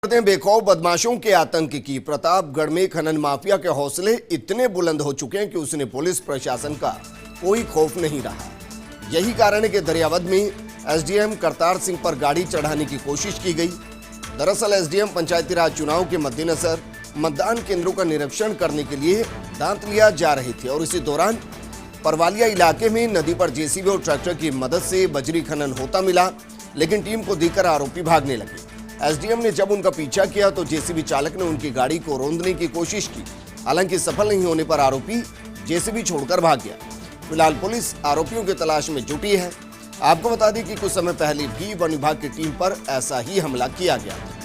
करते हैं बेखौफ बदमाशों के आतंक की। प्रतापगढ़ में खनन माफिया के हौसले इतने बुलंद हो चुके हैं कि उसने पुलिस प्रशासन का कोई खौफ नहीं रहा। यही कारण है कि दरियावद में एसडीएम करतार सिंह पर गाड़ी चढ़ाने की कोशिश की गई। दरअसल एसडीएम पंचायती राज चुनाव के मद्देनजर मतदान केंद्रों का निरीक्षण करने के लिए दांतलिया जा रहे थे और इसी दौरान परवालिया इलाके में नदी पर जेसीबी और ट्रैक्टर की मदद से बजरी खनन होता मिला, लेकिन टीम को देखकर आरोपी भागने लगे। एसडीएम ने जब उनका पीछा किया तो जेसीबी चालक ने उनकी गाड़ी को रोंदने की कोशिश की, हालांकि सफल नहीं होने पर आरोपी जेसीबी छोड़कर भाग गया। फिलहाल पुलिस आरोपियों की तलाश में जुटी है। आपको बता दें कि कुछ समय पहले भी वन विभाग की टीम पर ऐसा ही हमला किया गया था।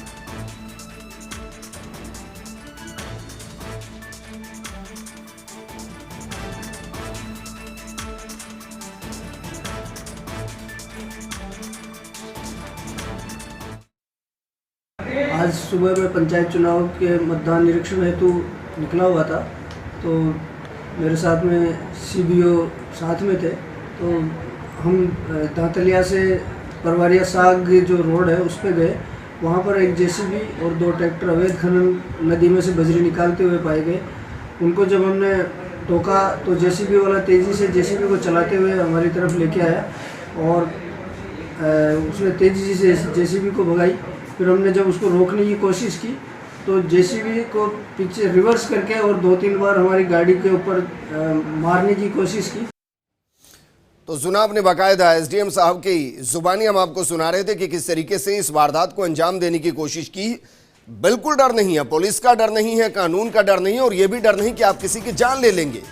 आज सुबह में पंचायत चुनाव के मतदान निरीक्षण हेतु निकला हुआ था, तो मेरे साथ में सीबीओ साथ में थे। तो हम दांतलिया से परवारिया साग जो रोड है उस पर गए। वहाँ पर एक जेसीबी और 2 ट्रैक्टर अवैध खनन नदी में से बजरी निकालते हुए पाए गए। उनको जब हमने टोका तो जेसीबी वाला तेज़ी से जेसीबी को चलाते हुए हमारी तरफ लेके आया और उसने तेज़ी से जेसीबी को भगाई। फिर हमने जब उसको रोकने की कोशिश की तो जेसीबी को पीछे रिवर्स करके और 2-3 बार हमारी गाड़ी के ऊपर मारने की कोशिश की। तो सुना आपने बाकायदा एसडीएम साहब की जुबानी हम आपको सुना रहे थे कि किस तरीके से इस वारदात को अंजाम देने की कोशिश की। बिल्कुल डर नहीं है, पुलिस का डर नहीं है, कानून का डर नहीं है और यह भी डर नहीं कि आप किसी की जान ले लेंगे।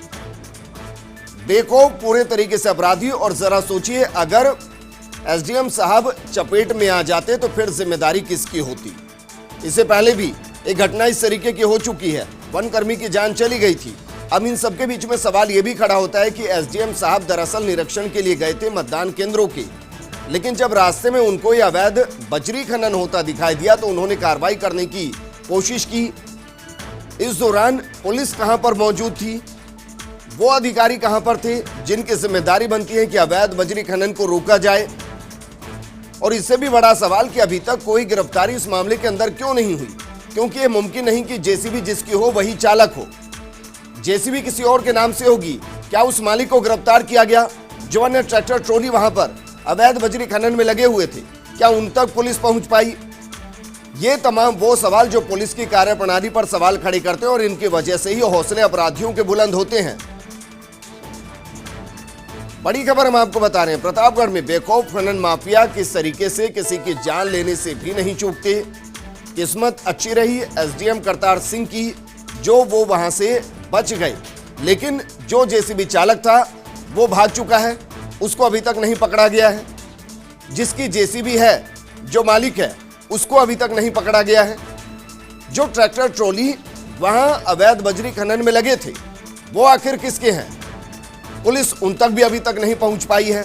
बेखौफ पूरे तरीके से अपराधी। और जरा सोचिए, अगर एसडीएम साहब चपेट में आ जाते तो फिर जिम्मेदारी किसकी होती। इससे पहले भी एक घटना इस तरीके की हो चुकी है, वनकर्मी की जान चली गई थी। अब इन सबके बीच में सवाल यह भी खड़ा होता है कि एसडीएम साहब दरअसल निरीक्षण के लिए गए थे मतदान केंद्रों के, लेकिन जब रास्ते में उनको यह अवैध बजरी खनन होता दिखाई दिया तो उन्होंने कार्रवाई करने की कोशिश की। इस दौरान पुलिस कहां पर मौजूद थी, वो अधिकारी कहां पर थे जिनकी जिम्मेदारी बनती है कि अवैध बजरी खनन को रोका जाए। और इससे भी बड़ा सवाल कि अभी तक कोई गिरफ्तारी इस मामले के अंदर क्यों नहीं हुई, क्योंकि यह मुमकिन नहीं कि जेसीबी जिसकी हो वही चालक हो। जेसीबी किसी और के नाम से होगी। क्या उस मालिक को गिरफ्तार किया गया जो अन्य ट्रैक्टर ट्रॉली वहां पर अवैध बजरी खनन में लगे हुए थे? क्या उन तक पुलिस पहुंच पाई? ये तमाम वो सवाल जो पुलिस की कार्यप्रणाली पर सवाल खड़े करते हैं और इनकी वजह से ही हौसले अपराधियों के बुलंद होते हैं। बड़ी खबर हम आपको बता रहे हैं, प्रतापगढ़ में बेखौफ खनन माफिया किस तरीके से किसी की जान लेने से भी नहीं चूकते। किस्मत अच्छी रही एसडीएम करतार सिंह की, जो वो वहां से बच गए, लेकिन जो जेसीबी चालक था वो भाग चुका है, उसको अभी तक नहीं पकड़ा गया है। जिसकी जेसीबी है, जो मालिक है, उसको अभी तक नहीं पकड़ा गया है। जो ट्रैक्टर ट्रॉली वहां अवैध बजरी खनन में लगे थे वो आखिर किसके हैं, पुलिस उन तक भी अभी तक नहीं पहुंच पाई है।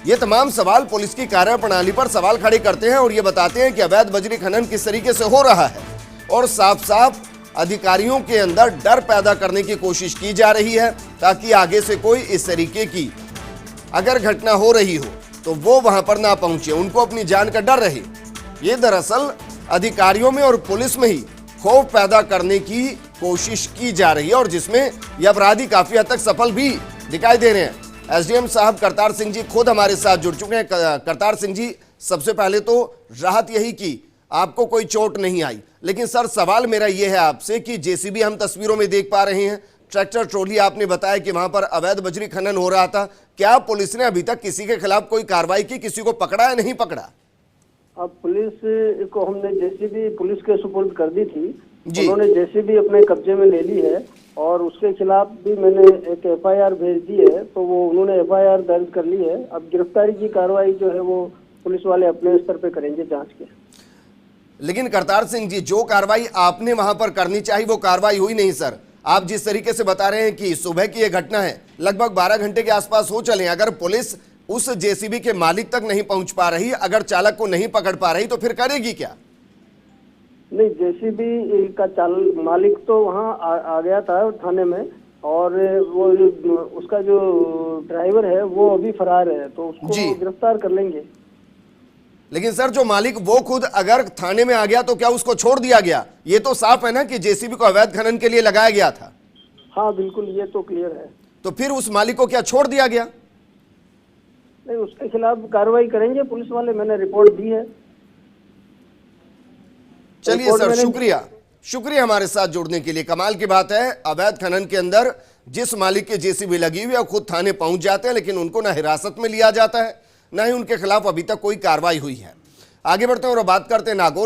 ये तमाम सवाल पुलिस की कार्यप्रणाली पर सवाल खड़े करते हैं और ये बताते हैं कि अवैध बजरी खनन किस तरीके से हो रहा है और साफ साफ अधिकारियों के अंदर डर पैदा करने की कोशिश की जा रही है, ताकि आगे से कोई इस तरीके की अगर घटना हो रही हो तो वो वहां पर ना पहुंचे, उनको अपनी जान का डर रहे। ये दरअसल अधिकारियों में और पुलिस में ही खौफ पैदा करने की कोशिश की जा रही है और जिसमें ये अपराधी काफी हद तक सफल भी दिखाई दे रहे हैं। एसडीएम साहब करतार सिंह जी खुद हमारे साथ जुड़ चुके हैं। करतार सिंह जी, सबसे पहले तो राहत यही की आपको कोई चोट नहीं आई, लेकिन सर सवाल मेरा यह है आपसे कि जेसीबी हम तस्वीरों में देख पा रहे हैं, ट्रैक्टर ट्रॉली आपने बताया कि वहां पर अवैध बजरी खनन हो रहा था, क्या पुलिस ने अभी तक किसी के खिलाफ कोई कार्रवाई की, किसी को पकड़ा या नहीं पकड़ा? अब पुलिस को हमने जेसीबी पुलिस के सुपुर्द कर दी थी, उन्होंने जेसीबी अपने कब्जे में ले ली है और उसके खिलाफ भी मैंने एक एफआईआर भेज दी है, तो वो उन्होंने एफआईआर दर्ज कर ली है। अब गिरफ्तारी की कार्रवाई जो है वो पुलिस वाले अपने स्तर पे करेंगे जांच के। लेकिन करतार सिंह जी, जो कार्रवाई आपने वहां पर करनी चाहिए वो कार्रवाई हुई नहीं सर। आप जिस तरीके से बता रहे हैं कि सुबह की यह घटना है, लगभग 12 घंटे के आसपास हो चले, अगर पुलिस उस जेसीबी के मालिक तक नहीं पहुंच पा रही, अगर चालक को नहीं पकड़ पा रही, तो फिर करेगी क्या? नहीं, जेसीबी का मालिक तो वहाँ आ गया था थाने में और वो उसका जो ड्राइवर है वो अभी फरार है, तो उसको गिरफ्तार कर लेंगे। लेकिन सर जो मालिक वो खुद अगर थाने में आ गया तो क्या उसको छोड़ दिया गया? ये तो साफ है ना कि जेसीबी को अवैध खनन के लिए लगाया गया था। हाँ बिल्कुल, ये तो क्लियर है। तो फिर उस मालिक को क्या छोड़ दिया गया? नहीं, उसके खिलाफ कार्रवाई करेंगे पुलिस वाले, मैंने रिपोर्ट दी है। चलिए रिपोर्ट सर, मैंने- शुक्रिया शुक्रिया हमारे साथ जुड़ने के लिए। कमाल की बात है, अवैध खनन के अंदर जिस मालिक के जेसीबी लगी हुई है वो खुद थाने पहुंच जाते हैं, लेकिन उनको ना हिरासत में लिया जाता है, ना ही उनके खिलाफ अभी तक कोई कार्रवाई हुई है। आगे बढ़ते हैं और बात करते हैं नागौर